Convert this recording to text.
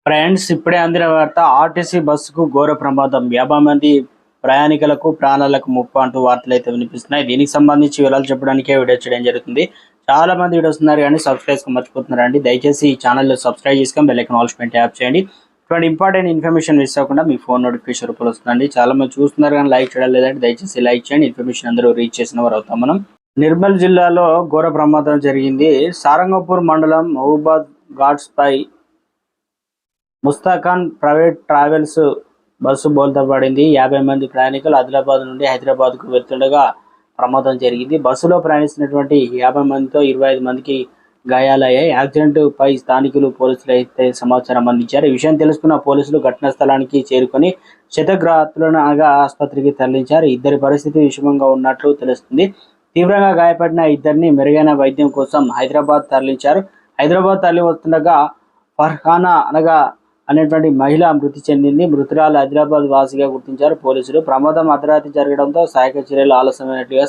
Friends, ఇప్పుడే అందిన వార్త. ఆర్టీసీ బస్సుకు ఘోర ప్రమాదం, 50 మంది ప్రయాణికులకు ప్రాణాలకు ముప్పు అంటూ వార్తలు అయితే వినిపిస్తున్నాయి. దీనికి సంబంధించి వివరాలు చెప్పడానికే వీడియో చేయడం జరుగుతుంది. చాలా మంది వీడియోస్ ఉన్నారు కానీ సబ్స్క్రైబ్ మర్చిపోతున్నారండి. దయచేసి ఈ ఛానల్లో సబ్స్క్రైబ్ చేసుకొని బెల్ ఐకాన్ ఆల్ ట్యాప్ చేయండి. ఇటువంటి ఇంపార్టెంట్ ఇన్ఫర్మేషన్ మిస్ అవ్వకుండా మీ ఫోన్ నోటిఫికేషన్ రూపంలో వస్తుందండి. చాలా మంది చూస్తున్నారు కానీ లైక్ చేయడం లేదంటే దయచేసి లైక్ చేయండి. ఇన్ఫర్మేషన్ అందరూ రీచ్ చేసిన వారు అవుతాం మనం. నిర్మల్ జిల్లాలో ఘోర ప్రమాదం జరిగింది. సారంగపూర్ మండలం మహబూబాద్ ఘాట్స్ పై ముస్తాఖాన్ ప్రైవేట్ ట్రావెల్స్ బస్సు బోల్తా పడింది. 50 మంది ప్రయాణికులు ఆదిలాబాద్ నుండి హైదరాబాద్కు వెళ్తుండగా ప్రమాదం జరిగింది. బస్సులో ప్రయాణిస్తున్నటువంటి 50 మందితో 25 మందికి గాయాలయ్యాయి. యాక్సిడెంట్ పై స్థానికులు పోలీసులు అయితే సమాచారం అందించారు. ఈ విషయం తెలుసుకున్న పోలీసులు ఘటనా స్థలానికి చేరుకొని క్షతగాత్రులను ఆసుపత్రికి తరలించారు. ఇద్దరి పరిస్థితి విషమంగా ఉన్నట్లు తెలుస్తుంది. తీవ్రంగా గాయపడిన ఇద్దరిని మెరుగైన వైద్యం కోసం హైదరాబాద్ తరలించారు. హైదరాబాద్ తరలి వస్తుండగా ఫర్హానా అనేటువంటి మహిళ మృతి చెందింది. మృతురాలు హైదరాబాద్ వాసిగా గుర్తించారు పోలీసులు. ప్రమాదం అర్ధరాత్రి జరగడంతో సహాయక చర్యలు ఆలస్యమైనట్లుగా